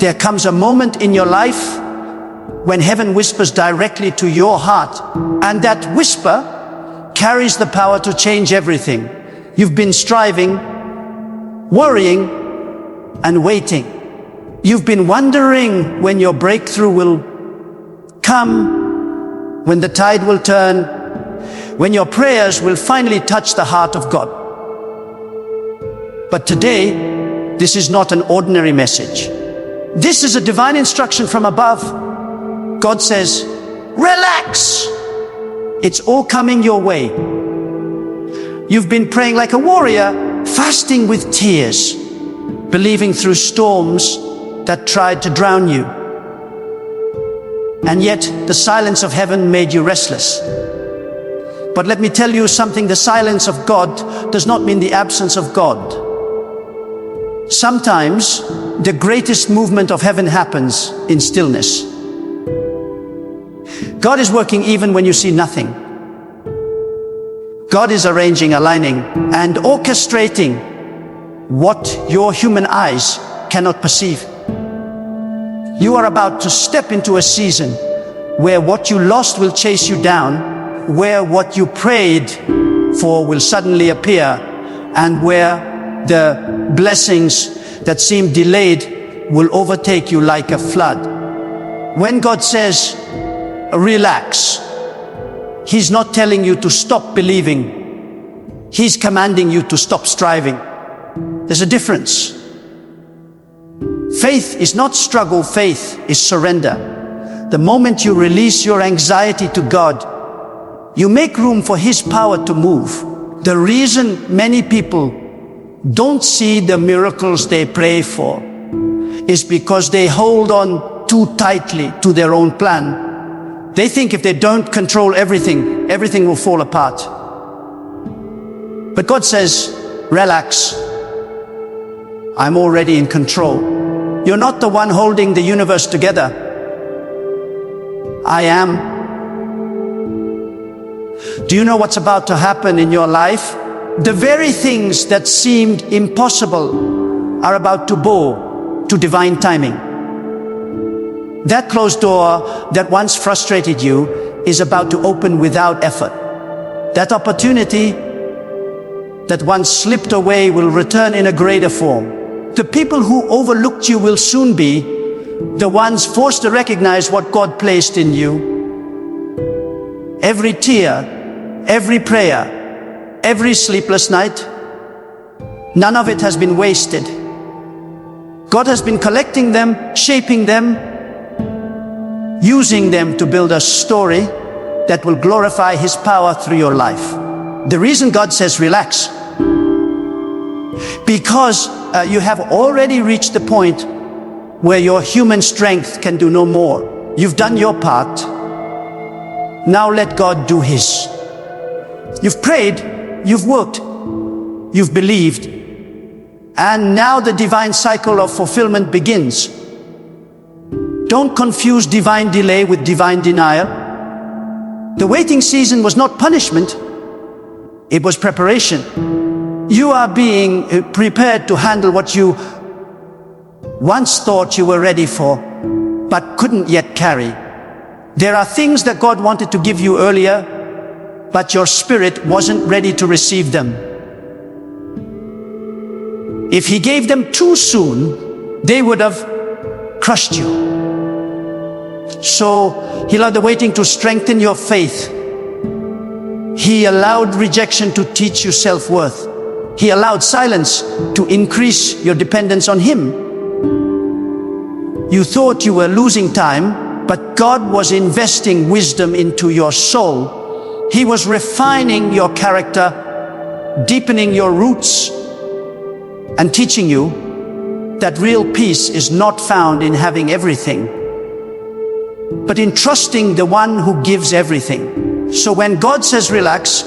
there comes a moment in your life when heaven whispers directly to your heart, and that whisper carries the power to change everything. You've been striving, worrying, and waiting. You've been wondering when your breakthrough will come, when the tide will turn, when your prayers will finally touch the heart of God. But today, this is not an ordinary message. This is a divine instruction from above. God says, relax. It's all coming your way. You've been praying like a warrior, fasting with tears, believing through storms that tried to drown you. And yet, the silence of heaven made you restless. But let me tell you something, the silence of God does not mean the absence of God. Sometimes, the greatest movement of heaven happens in stillness. God is working even when you see nothing. God is arranging, aligning, and orchestrating what your human eyes cannot perceive. You are about to step into a season where what you lost will chase you down, where what you prayed for will suddenly appear, and where the blessings that seem delayed will overtake you like a flood. When God says, relax, He's not telling you to stop believing. He's commanding you to stop striving. There's a difference. Faith is not struggle, faith is surrender. The moment you release your anxiety to God, you make room for His power to move. The reason many people don't see the miracles they pray for is because they hold on too tightly to their own plan. They think if they don't control everything, everything will fall apart. But God says, relax. I'm already in control. You're not the one holding the universe together. I am. Do you know what's about to happen in your life? The very things that seemed impossible are about to bow to divine timing. That closed door that once frustrated you is about to open without effort. That opportunity that once slipped away will return in a greater form. The people who overlooked you will soon be the ones forced to recognize what God placed in you. Every tear, every prayer, every sleepless night, none of it has been wasted. God has been collecting them, shaping them, using them to build a story that will glorify His power through your life. The reason God says relax, because you have already reached the point where your human strength can do no more. You've done your part. Now let God do His. You've prayed, you've worked, you've believed, and now the divine cycle of fulfillment begins. Don't confuse divine delay with divine denial. The waiting season was not punishment, it was preparation. You are being prepared to handle what you once thought you were ready for, but couldn't yet carry. There are things that God wanted to give you earlier, but your spirit wasn't ready to receive them. If He gave them too soon, they would have crushed you. So He allowed the waiting to strengthen your faith. He allowed rejection to teach you self-worth. He allowed silence to increase your dependence on Him. You thought you were losing time, but God was investing wisdom into your soul. He was refining your character, deepening your roots, and teaching you that real peace is not found in having everything, but in trusting the one who gives everything. So when God says relax,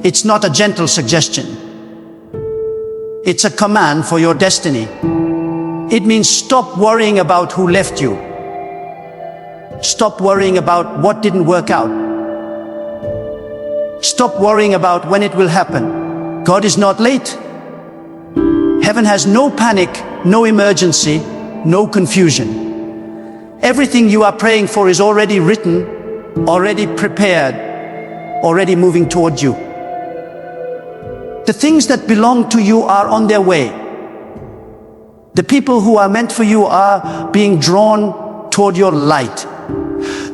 it's not a gentle suggestion. It's a command for your destiny. It means stop worrying about who left you. Stop worrying about what didn't work out. Stop worrying about when it will happen. God is not late. Heaven has no panic, no emergency, no confusion. Everything you are praying for is already written, already prepared, already moving toward you. The things that belong to you are on their way. The people who are meant for you are being drawn toward your light.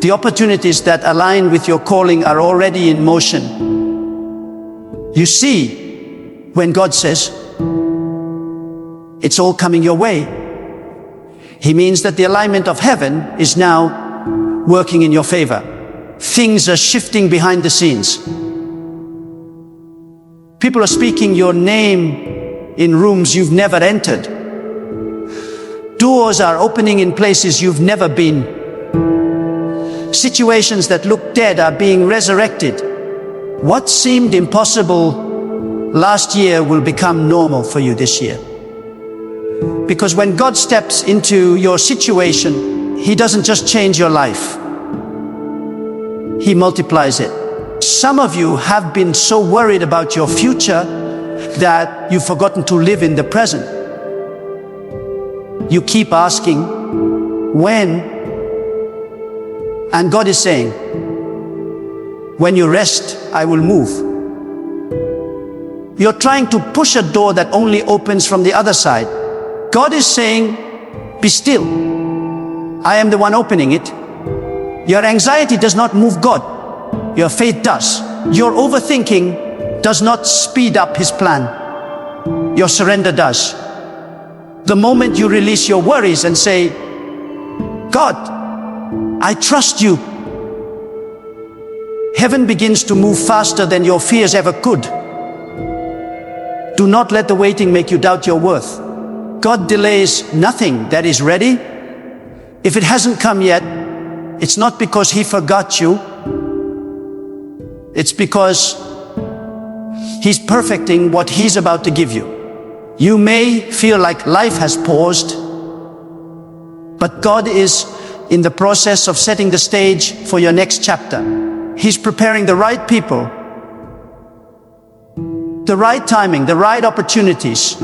The opportunities that align with your calling are already in motion. You see, when God says, it's all coming your way, He means that the alignment of heaven is now working in your favor. Things are shifting behind the scenes. People are speaking your name in rooms you've never entered. Doors are opening in places you've never been. Situations that look dead are being resurrected. What seemed impossible last year will become normal for you this year. Because when God steps into your situation, He doesn't just change your life. He multiplies it. Some of you have been so worried about your future that you've forgotten to live in the present. You keep asking, when? And God is saying, when you rest, I will move. You're trying to push a door that only opens from the other side. God is saying, be still. I am the one opening it. Your anxiety does not move God. Your faith does. Your overthinking does not speed up His plan. Your surrender does. The moment you release your worries and say, God, I trust you, heaven begins to move faster than your fears ever could. Do not let the waiting make you doubt your worth. God delays nothing that is ready. If it hasn't come yet, it's not because He forgot you. It's because He's perfecting what He's about to give you. You may feel like life has paused, but God is in the process of setting the stage for your next chapter. He's preparing the right people, the right timing, the right opportunities.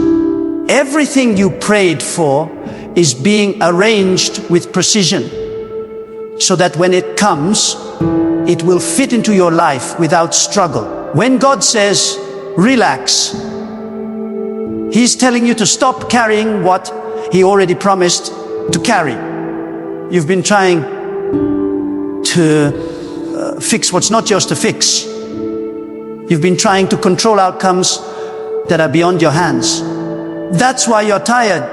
Everything you prayed for is being arranged with precision, so that when it comes, it will fit into your life without struggle. When God says, relax, He's telling you to stop carrying what He already promised to carry. You've been trying to fix what's not yours to fix. You've been trying to control outcomes that are beyond your hands. That's why you're tired.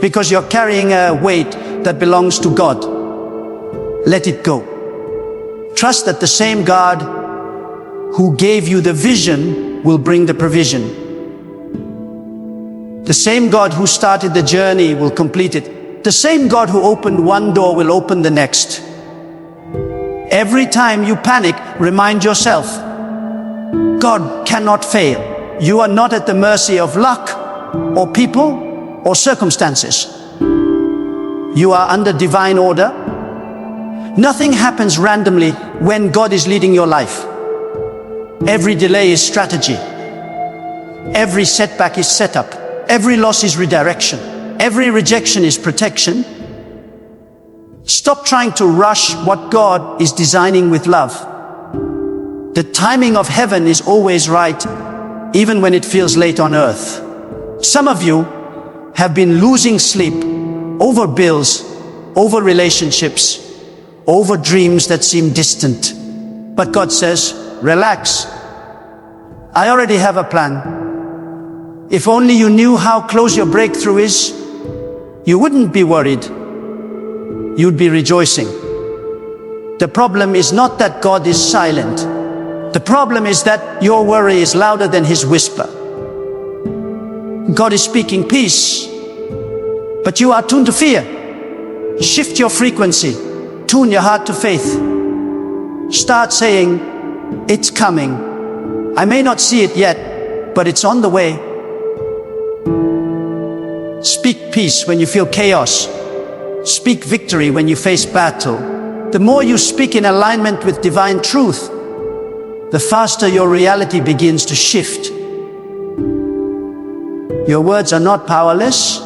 Because you're carrying a weight that belongs to God. Let it go. Trust that the same God who gave you the vision will bring the provision. The same God who started the journey will complete it. The same God who opened one door will open the next. Every time you panic, remind yourself, God cannot fail. You are not at the mercy of luck or people or circumstances. You are under divine order. Nothing happens randomly when God is leading your life. Every delay is strategy. Every setback is setup. Every loss is redirection. Every rejection is protection. Stop trying to rush what God is designing with love. The timing of heaven is always right, even when it feels late on earth. Some of you have been losing sleep over bills, over relationships, over dreams that seem distant. But God says, relax. I already have a plan. If only you knew how close your breakthrough is, you wouldn't be worried. You'd be rejoicing. The problem is not that God is silent. The problem is that your worry is louder than His whisper. God is speaking peace, but you are tuned to fear. Shift your frequency. Tune your heart to faith. Start saying, it's coming. I may not see it yet, but it's on the way. Speak peace when you feel chaos. Speak victory when you face battle. The more you speak in alignment with divine truth, the faster your reality begins to shift. Your words are not powerless.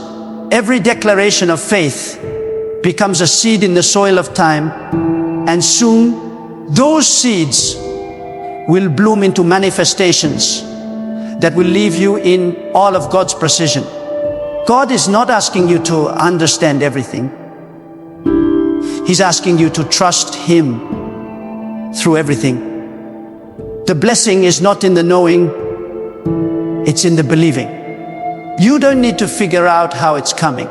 Every declaration of faith becomes a seed in the soil of time, and soon those seeds will bloom into manifestations that will leave you in all of God's precision. God is not asking you to understand everything. He's asking you to trust Him through everything. The blessing is not in the knowing, it's in the believing. You don't need to figure out how it's coming.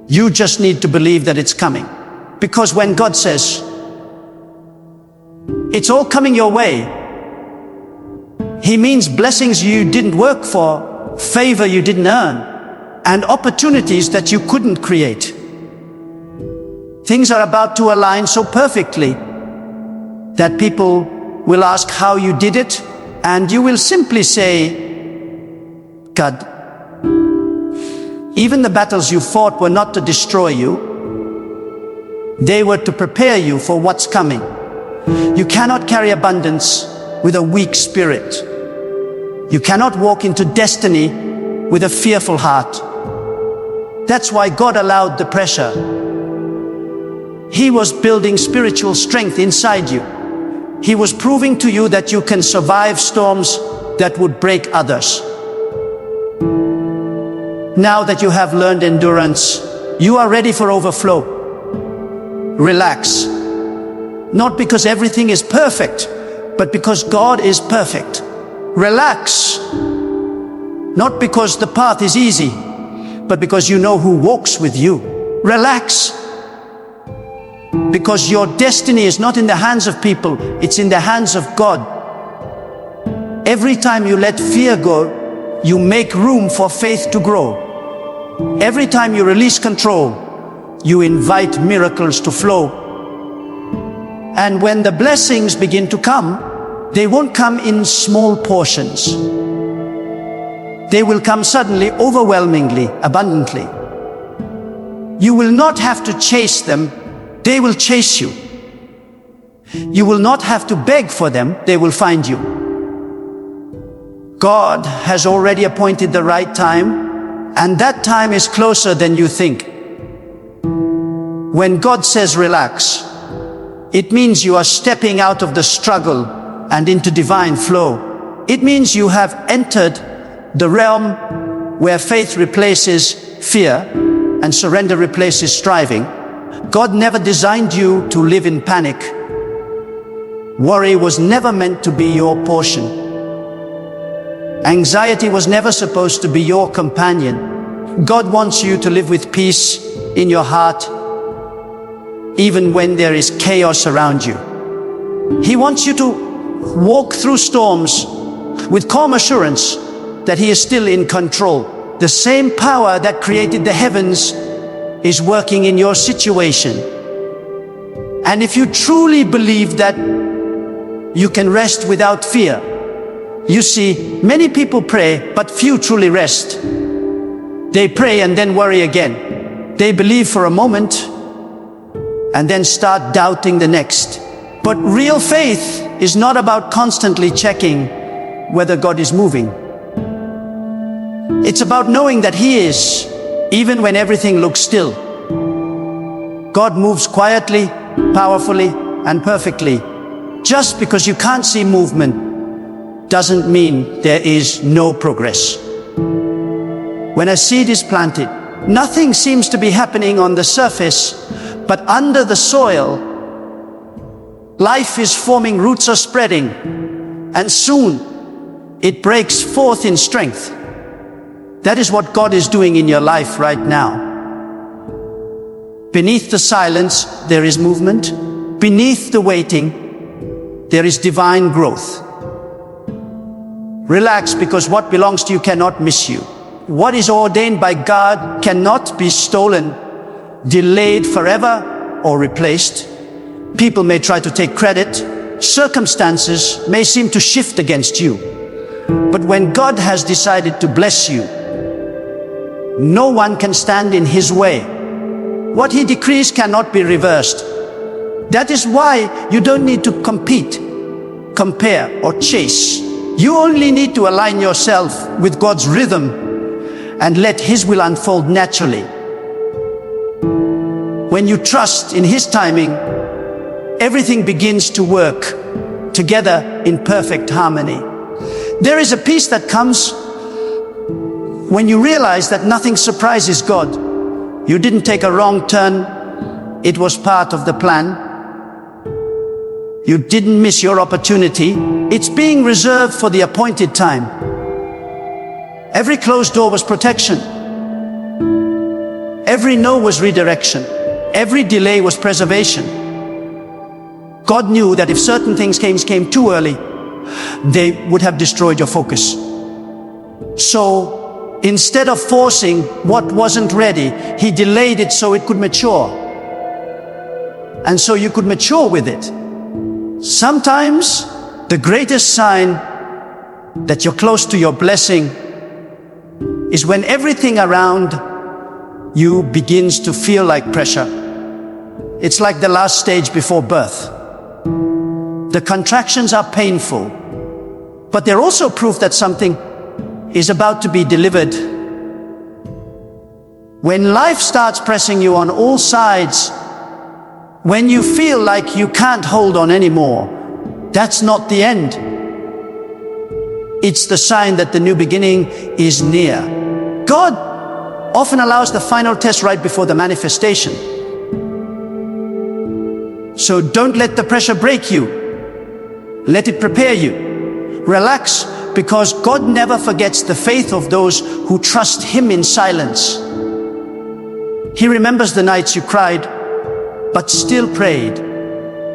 You just need to believe that it's coming. Because when God says, it's all coming your way, He means blessings you didn't work for, favor you didn't earn, and opportunities that you couldn't create. Things are about to align so perfectly that people will ask how you did it, and you will simply say, God. Even the battles you fought were not to destroy you. They were to prepare you for what's coming. You cannot carry abundance with a weak spirit. You cannot walk into destiny with a fearful heart. That's why God allowed the pressure. He was building spiritual strength inside you. He was proving to you that you can survive storms that would break others. Now that you have learned endurance, you are ready for overflow. Relax. Not because everything is perfect, but because God is perfect. Relax. Not because the path is easy, but because you know who walks with you. Relax. Because your destiny is not in the hands of people, it's in the hands of God. Every time you let fear go, you make room for faith to grow. Every time you release control, you invite miracles to flow. And when the blessings begin to come, they won't come in small portions. They will come suddenly, overwhelmingly, abundantly. You will not have to chase them. They will chase you. You will not have to beg for them, they will find you. God has already appointed the right time, and that time is closer than you think. When God says relax, it means you are stepping out of the struggle and into divine flow. It means you have entered the realm where faith replaces fear and surrender replaces striving. God never designed you to live in panic. Worry was never meant to be your portion. Anxiety was never supposed to be your companion. God wants you to live with peace in your heart, even when there is chaos around you. He wants you to walk through storms with calm assurance that He is still in control. The same power that created the heavens is working in your situation. And if you truly believe that you can rest without fear, you see, many people pray, but few truly rest. They pray and then worry again. They believe for a moment and then start doubting the next. But real faith is not about constantly checking whether God is moving. It's about knowing that He is, even when everything looks still. God moves quietly, powerfully, and perfectly. Just because you can't see movement doesn't mean there is no progress. When a seed is planted, nothing seems to be happening on the surface, but under the soil, life is forming, roots are spreading, and soon it breaks forth in strength. That is what God is doing in your life right now. Beneath the silence, there is movement. Beneath the waiting, there is divine growth. Relax, because what belongs to you cannot miss you. What is ordained by God cannot be stolen, delayed forever, or replaced. People may try to take credit. Circumstances may seem to shift against you. But when God has decided to bless you, no one can stand in His way. What He decrees cannot be reversed. That is why you don't need to compete, compare, or chase. You only need to align yourself with God's rhythm and let His will unfold naturally. When you trust in His timing, everything begins to work together in perfect harmony. There is a peace that comes when you realize that nothing surprises God. You didn't take a wrong turn. It was part of the plan. You didn't miss your opportunity. It's being reserved for the appointed time. Every closed door was protection. Every no was redirection. Every delay was preservation. God knew that if certain things came too early, they would have destroyed your focus. So instead of forcing what wasn't ready, He delayed it so it could mature. And so you could mature with it. Sometimes the greatest sign that you're close to your blessing is when everything around you begins to feel like pressure. It's like the last stage before birth. The contractions are painful, but they're also proof that something is about to be delivered. When life starts pressing you on all sides, when you feel like you can't hold on anymore, that's not the end. It's the sign that the new beginning is near. God often allows the final test right before the manifestation. So don't let the pressure break you. Let it prepare you. Relax, because God never forgets the faith of those who trust Him in silence. He remembers the nights you cried, but still prayed.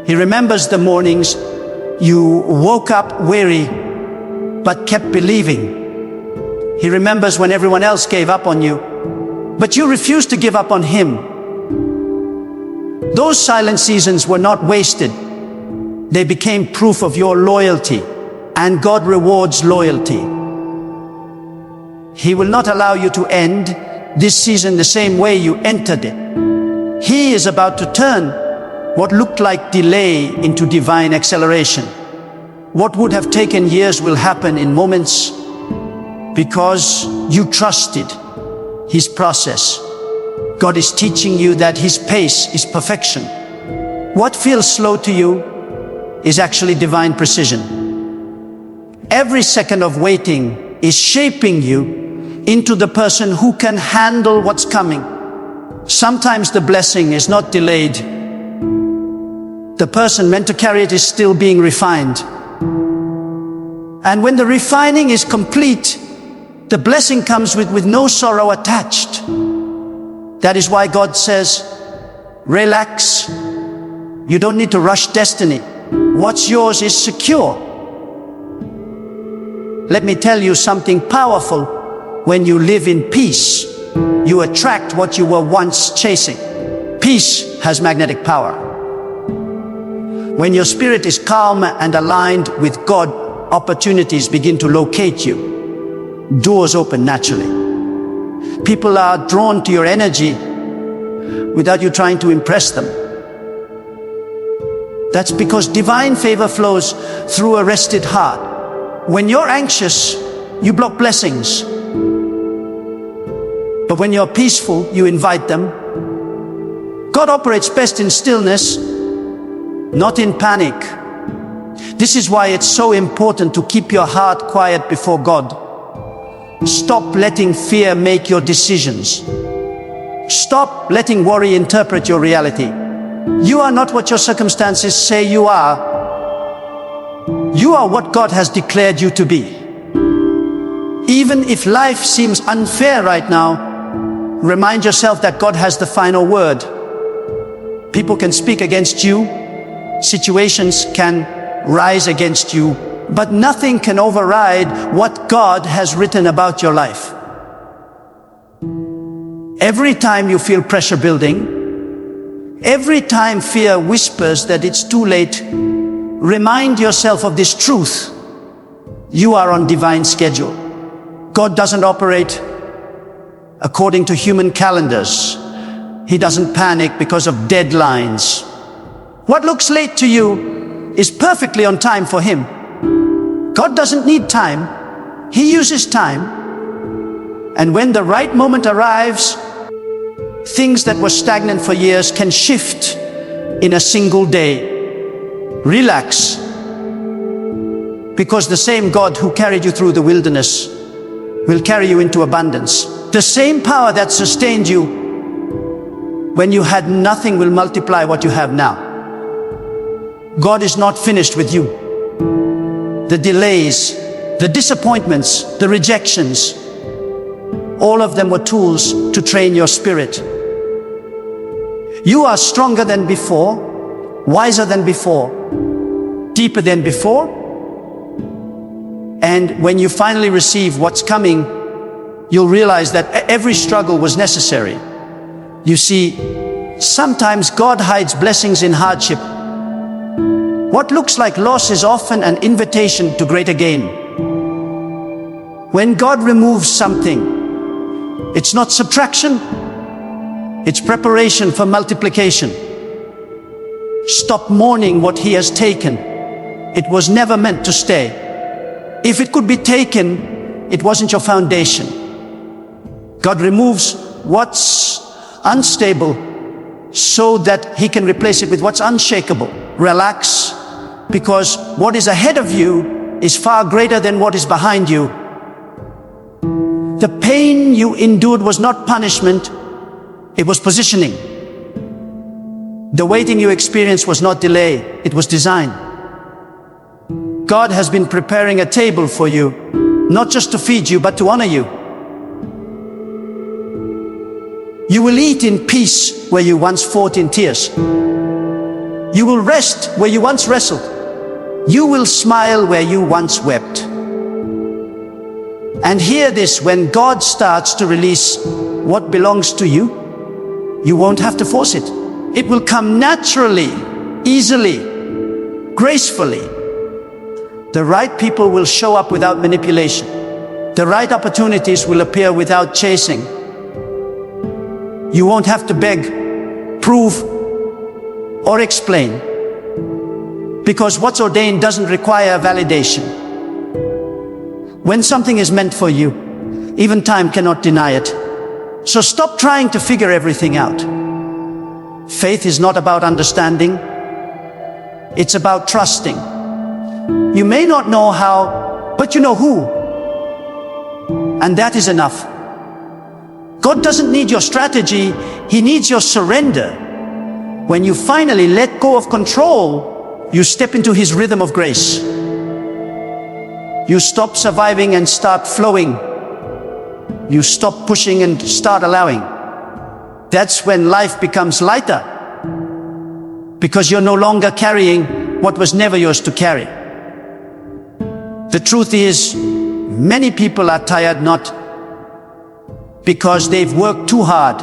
He remembers the mornings you woke up weary, but kept believing. He remembers when everyone else gave up on you, but you refused to give up on Him. Those silent seasons were not wasted. They became proof of your loyalty, and God rewards loyalty. He will not allow you to end this season the same way you entered it. He is about to turn what looked like delay into divine acceleration. What would have taken years will happen in moments because you trusted His process. God is teaching you that His pace is perfection. What feels slow to you is actually divine precision. Every second of waiting is shaping you into the person who can handle what's coming. Sometimes the blessing is not delayed. The person meant to carry it is still being refined. And when the refining is complete, the blessing comes with no sorrow attached. That is why God says, relax. You don't need to rush destiny. What's yours is secure. Let me tell you something powerful. When you live in peace, you attract what you were once chasing. Peace has magnetic power. When your spirit is calm and aligned with God, opportunities begin to locate you. Doors open naturally. People are drawn to your energy without you trying to impress them. That's because divine favor flows through a rested heart. When you're anxious, you block blessings. But when you're peaceful, you invite them. God operates best in stillness, not in panic. This is why it's so important to keep your heart quiet before God. Stop letting fear make your decisions. Stop letting worry interpret your reality. You are not what your circumstances say you are. You are what God has declared you to be. Even if life seems unfair right now, remind yourself that God has the final word. People can speak against you. Situations can rise against you. But nothing can override what God has written about your life. Every time you feel pressure building, every time fear whispers that it's too late, remind yourself of this truth. You are on divine schedule. God doesn't operate according to human calendars. He doesn't panic because of deadlines. What looks late to you is perfectly on time for Him. God doesn't need time. He uses time. And when the right moment arrives, things that were stagnant for years can shift in a single day. Relax, because the same God who carried you through the wilderness will carry you into abundance. The same power that sustained you when you had nothing will multiply what you have now. God is not finished with you. The delays, the disappointments, the rejections, all of them were tools to train your spirit. You are stronger than before, wiser than before, deeper than before. And when you finally receive what's coming, you'll realize that every struggle was necessary. You see, sometimes God hides blessings in hardship. What looks like loss is often an invitation to greater gain. When God removes something, it's not subtraction, it's preparation for multiplication. Stop mourning what He has taken. It was never meant to stay. If it could be taken, it wasn't your foundation. God removes what's unstable so that He can replace it with what's unshakable. Relax, because what is ahead of you is far greater than what is behind you. The pain you endured was not punishment, it was positioning. The waiting you experienced was not delay, it was design. God has been preparing a table for you, not just to feed you, but to honor you. You will eat in peace where you once fought in tears. You will rest where you once wrestled. You will smile where you once wept. And hear this, when God starts to release what belongs to you, you won't have to force it. It will come naturally, easily, gracefully. The right people will show up without manipulation. The right opportunities will appear without chasing. You won't have to beg, prove, or explain, because what's ordained doesn't require validation. When something is meant for you, even time cannot deny it. So stop trying to figure everything out. Faith is not about understanding, it's about trusting. You may not know how, but you know who. And that is enough. God doesn't need your strategy, He needs your surrender. When you finally let go of control, you step into His rhythm of grace. You stop surviving and start flowing. You stop pushing and start allowing. That's when life becomes lighter, because you're no longer carrying what was never yours to carry. The truth is, many people are tired not because they've worked too hard,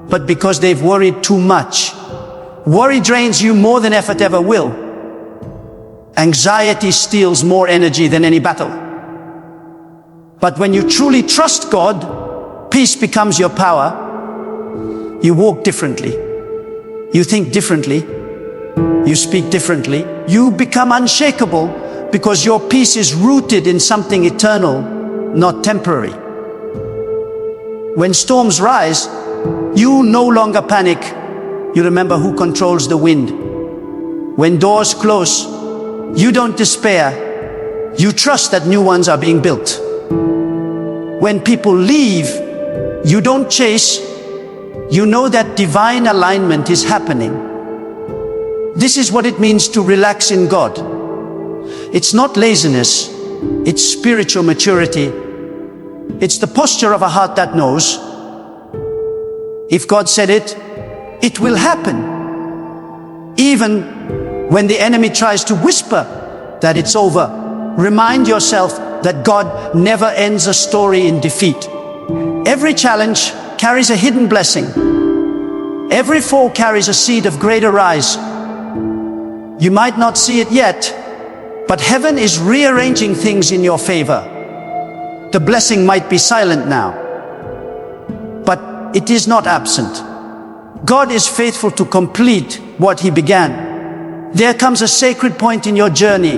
but because they've worried too much. Worry drains you more than effort ever will. Anxiety steals more energy than any battle. But when you truly trust God, peace becomes your power. You walk differently. You think differently. You speak differently. You become unshakable because your peace is rooted in something eternal, not temporary. When storms rise, you no longer panic. You remember who controls the wind. When doors close, you don't despair. You trust that new ones are being built. When people leave, you don't chase. You know that divine alignment is happening. This is what it means to relax in God. It's not laziness, it's spiritual maturity. It's the posture of a heart that knows, if God said it, it will happen. Even when the enemy tries to whisper that it's over, remind yourself that God never ends a story in defeat. Every challenge carries a hidden blessing. Every fall carries a seed of greater rise. You might not see it yet, but heaven is rearranging things in your favor. The blessing might be silent now, but it is not absent. God is faithful to complete what He began. There comes a sacred point in your journey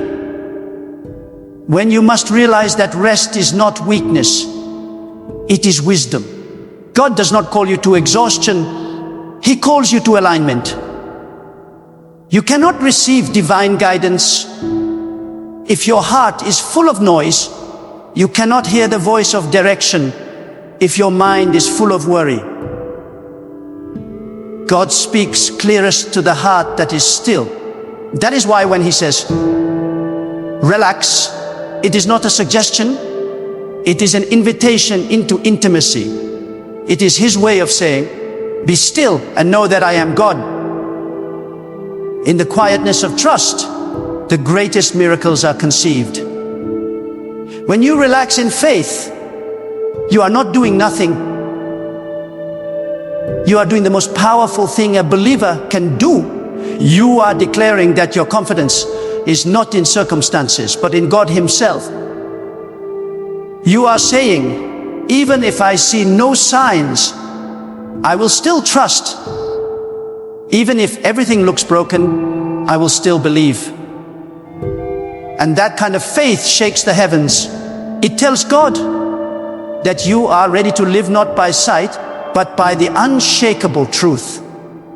when you must realize that rest is not weakness. It is wisdom. God does not call you to exhaustion. He calls you to alignment. You cannot receive divine guidance if your heart is full of noise. You cannot hear the voice of direction if your mind is full of worry. God speaks clearest to the heart that is still. That is why when he says, relax, it is not a suggestion, it is an invitation into intimacy. It is his way of saying, be still and know that I am God. In the quietness of trust, the greatest miracles are conceived. When you relax in faith, you are not doing nothing. You are doing the most powerful thing a believer can do. You are declaring that your confidence is not in circumstances, but in God himself. You are saying, even if I see no signs, I will still trust. Even if everything looks broken, I will still believe. And that kind of faith shakes the heavens. It tells God that you are ready to live not by sight, but by the unshakable truth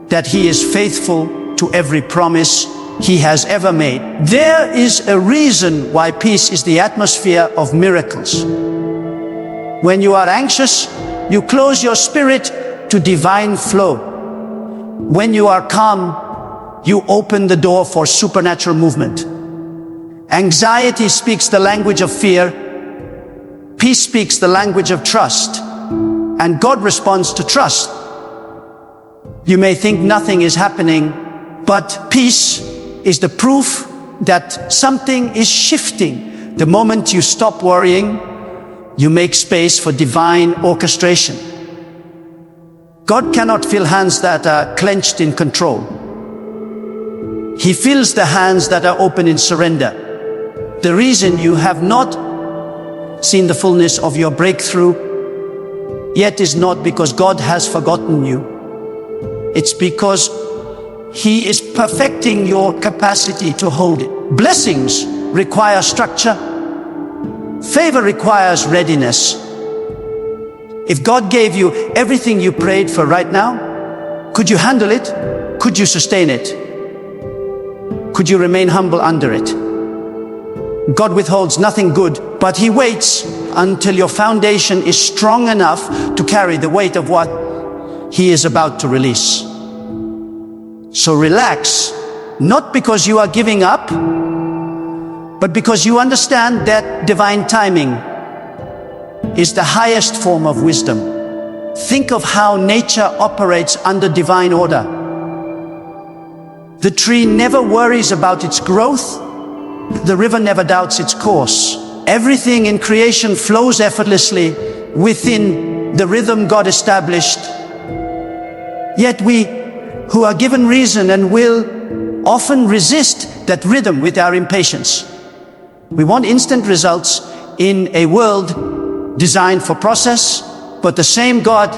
that he is faithful to every promise he has ever made. There is a reason why peace is the atmosphere of miracles. When you are anxious, you close your spirit to divine flow. When you are calm, you open the door for supernatural movement. Anxiety speaks the language of fear. Peace speaks the language of trust. And God responds to trust. You may think nothing is happening, but peace is the proof that something is shifting. The moment you stop worrying, you make space for divine orchestration. God cannot fill hands that are clenched in control. He fills the hands that are open in surrender. The reason you have not seen the fullness of your breakthrough yet is not because God has forgotten you. It's because he is perfecting your capacity to hold it. Blessings require structure. Favor requires readiness. If God gave you everything you prayed for right now, could you handle it? Could you sustain it? Could you remain humble under it? God withholds nothing good, but he waits until your foundation is strong enough to carry the weight of what he is about to release. So relax, not because you are giving up, but because you understand that divine timing is the highest form of wisdom. Think of how nature operates under divine order. The tree never worries about its growth. The river never doubts its course. Everything in creation flows effortlessly within the rhythm God established. Yet we, who are given reason and will, often resist that rhythm with our impatience. We want instant results in a world designed for process, but the same God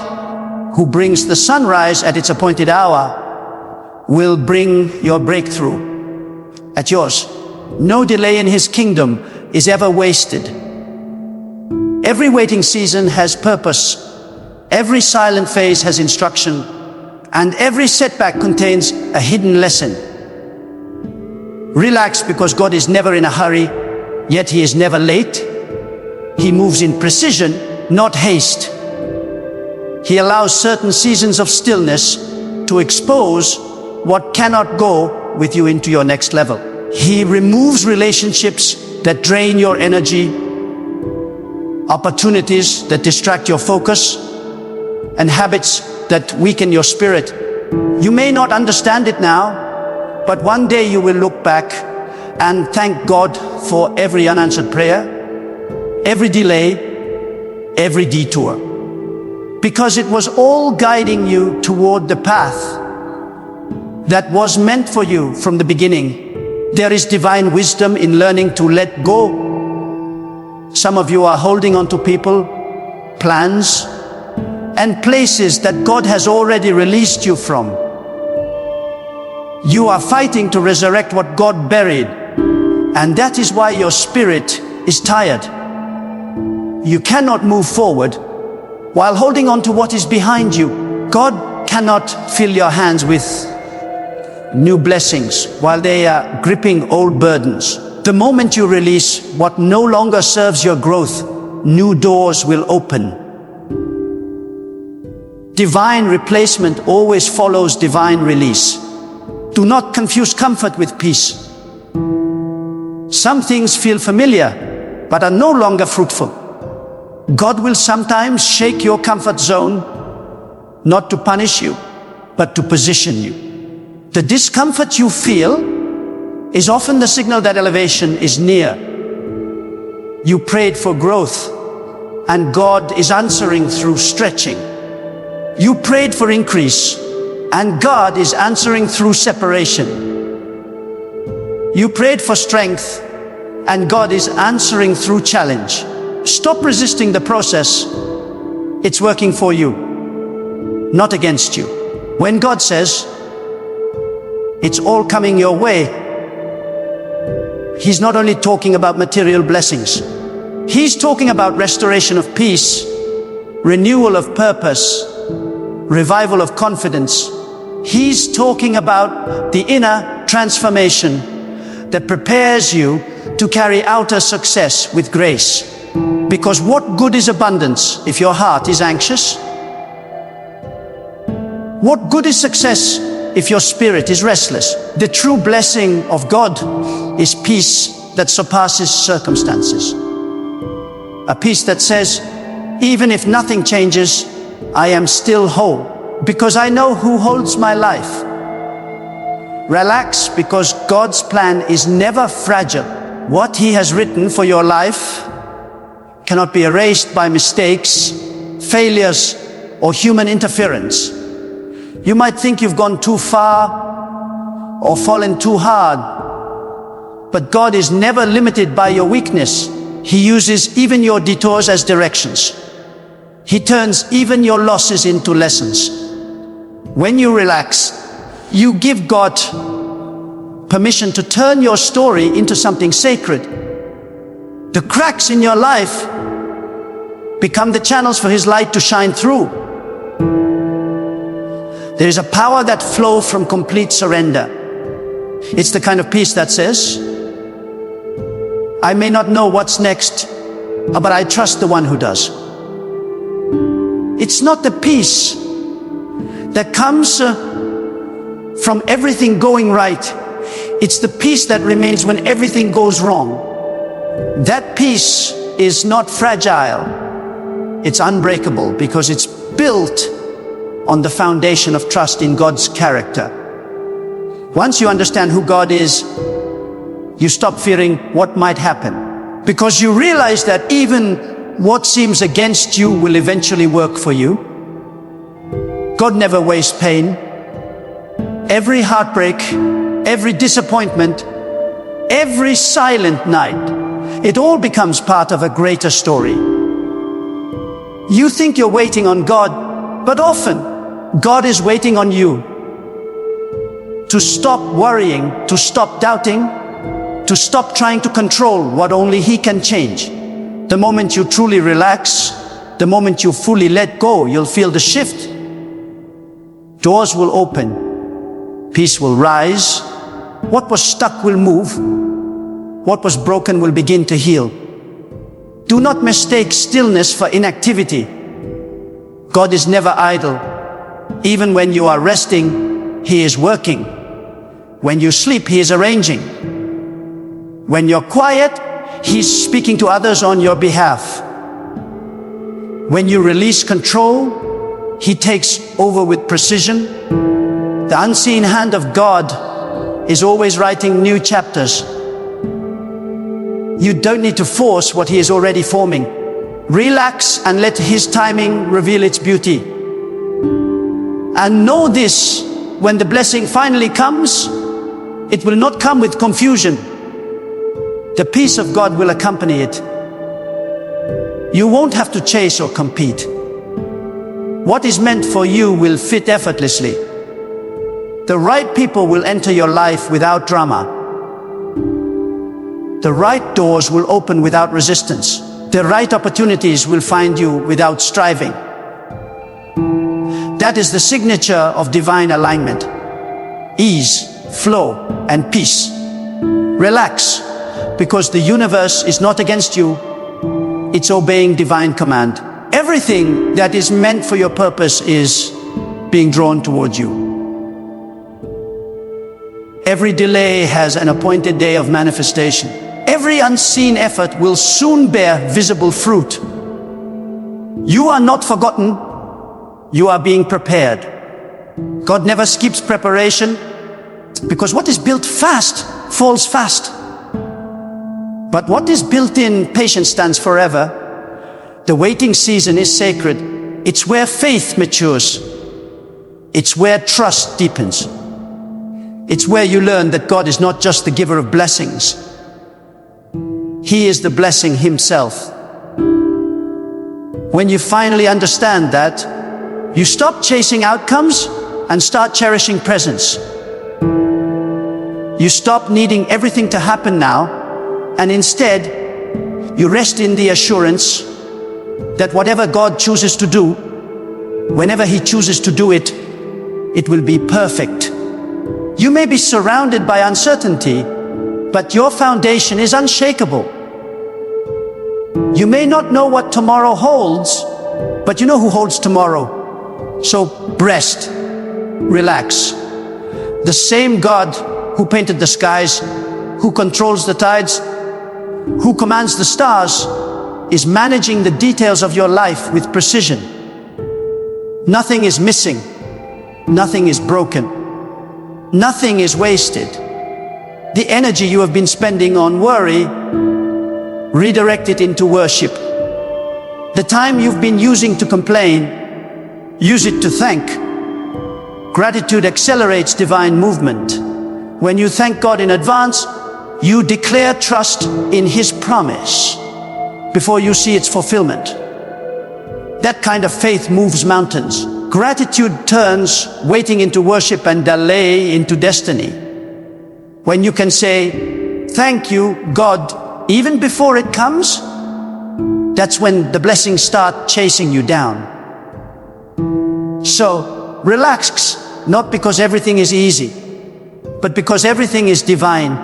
who brings the sunrise at its appointed hour will bring your breakthrough at yours. No delay in his kingdom is ever wasted. Every waiting season has purpose. Every silent phase has instruction. And every setback contains a hidden lesson. Relax, because God is never in a hurry, yet he is never late. He moves in precision, not haste. He allows certain seasons of stillness to expose what cannot go with you into your next level. He removes relationships that drain your energy, opportunities that distract your focus, and habits that weaken your spirit. You may not understand it now, but one day you will look back and thank God for every unanswered prayer, every delay, every detour. Because it was all guiding you toward the path that was meant for you from the beginning. There is divine wisdom in learning to let go. Some of you are holding on to people, plans, and places that God has already released you from. You are fighting to resurrect what God buried, and that is why your spirit is tired. You cannot move forward while holding on to what is behind you. God cannot fill your hands with new blessings while they are gripping old burdens. The moment you release what no longer serves your growth, new doors will open. Divine replacement always follows divine release. Do not confuse comfort with peace. Some things feel familiar, but are no longer fruitful. God will sometimes shake your comfort zone, not to punish you, but to position you. The discomfort you feel is often the signal that elevation is near. You prayed for growth, and God is answering through stretching. You prayed for increase, and God is answering through separation. You prayed for strength, and God is answering through challenge. Stop resisting the process. It's working for you, not against you. When God says, it's all coming your way, He's not only talking about material blessings. He's talking about restoration of peace, renewal of purpose, revival of confidence. He's talking about the inner transformation that prepares you to carry outer success with grace. Because what good is abundance if your heart is anxious? What good is success if your spirit is restless? The true blessing of God is peace that surpasses circumstances. A peace that says, even if nothing changes, I am still whole, because I know who holds my life. Relax, because God's plan is never fragile. What He has written for your life cannot be erased by mistakes, failures, or human interference. You might think you've gone too far or fallen too hard, but God is never limited by your weakness. He uses even your detours as directions. He turns even your losses into lessons. When you relax, you give God permission to turn your story into something sacred. The cracks in your life become the channels for His light to shine through. There is a power that flows from complete surrender. It's the kind of peace that says, I may not know what's next, but I trust the one who does. It's not the peace that comes from everything going right. It's the peace that remains when everything goes wrong. That peace is not fragile. It's unbreakable because it's built on the foundation of trust in God's character. Once you understand who God is, you stop fearing what might happen, because you realize that even what seems against you will eventually work for you. God never wastes pain. Every heartbreak, every disappointment, every silent night, it all becomes part of a greater story. You think you're waiting on God, but often God is waiting on you to stop worrying, to stop doubting, to stop trying to control what only He can change. The moment you truly relax, the moment you fully let go, you'll feel the shift. Doors will open, peace will rise, what was stuck will move, what was broken will begin to heal. Do not mistake stillness for inactivity. God is never idle. Even when you are resting, He is working. When you sleep, He is arranging. When you're quiet, He's speaking to others on your behalf. When you release control, He takes over with precision. The unseen hand of God is always writing new chapters. You don't need to force what He is already forming. Relax and let His timing reveal its beauty. And know this, when the blessing finally comes, it will not come with confusion. The peace of God will accompany it. You won't have to chase or compete. What is meant for you will fit effortlessly. The right people will enter your life without drama. The right doors will open without resistance. The right opportunities will find you without striving. That is the signature of divine alignment. Ease, flow, and peace. Relax, because the universe is not against you. It's obeying divine command. Everything that is meant for your purpose is being drawn towards you. Every delay has an appointed day of manifestation. Every unseen effort will soon bear visible fruit. You are not forgotten. You are being prepared. God never skips preparation, because what is built fast falls fast. But what is built in patience stands forever. The waiting season is sacred. It's where faith matures. It's where trust deepens. It's where you learn that God is not just the giver of blessings. He is the blessing himself. When you finally understand that, you stop chasing outcomes and start cherishing presence. You stop needing everything to happen now, and instead, you rest in the assurance that whatever God chooses to do, whenever he chooses to do it, it will be perfect. You may be surrounded by uncertainty, but your foundation is unshakable. You may not know what tomorrow holds, but you know who holds tomorrow. So rest, relax. The same God who painted the skies, who controls the tides, who commands the stars, is managing the details of your life with precision. Nothing is missing. Nothing is broken. Nothing is wasted. The energy you have been spending on worry, redirect it into worship. The time you've been using to complain, use it to thank. Gratitude accelerates divine movement. When you thank God in advance, you declare trust in his promise before you see its fulfillment. That kind of faith moves mountains. Gratitude turns waiting into worship and delay into destiny. When you can say, thank you, God, even before it comes, that's when the blessings start chasing you down. So, relax, not because everything is easy, but because everything is divine.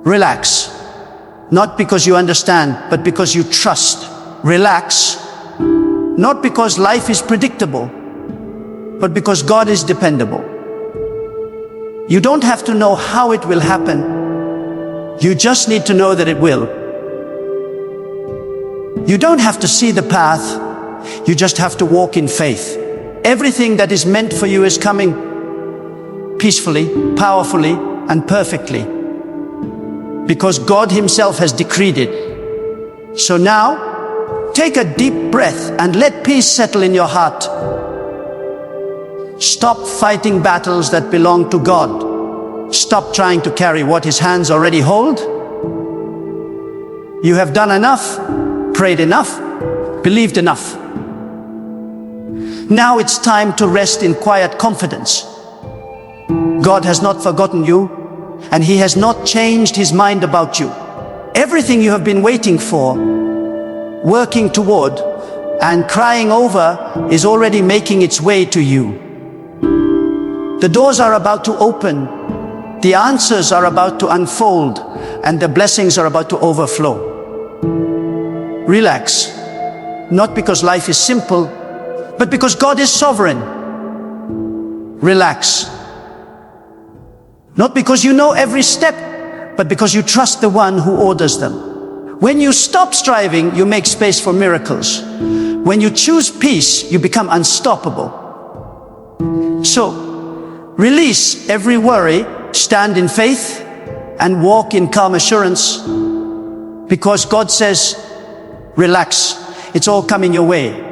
Relax, not because you understand, but because you trust. Relax, not because life is predictable, but because God is dependable. You don't have to know how it will happen. You just need to know that it will. You don't have to see the path. You just have to walk in faith. Everything that is meant for you is coming peacefully, powerfully, and perfectly, because God himself has decreed it. So now, take a deep breath and let peace settle in your heart. Stop fighting battles that belong to God. Stop trying to carry what his hands already hold. You have done enough, prayed enough, believed enough. Now it's time to rest in quiet confidence. God has not forgotten you, and he has not changed his mind about you. Everything you have been waiting for, working toward, and crying over is already making its way to you. The doors are about to open, the answers are about to unfold, and the blessings are about to overflow. Relax, not because life is simple, but because God is sovereign. Relax, not because you know every step, but because you trust the one who orders them. When you stop striving, you make space for miracles. When you choose peace, you become unstoppable. So, release every worry, stand in faith, and walk in calm assurance, because God says, relax, it's all coming your way.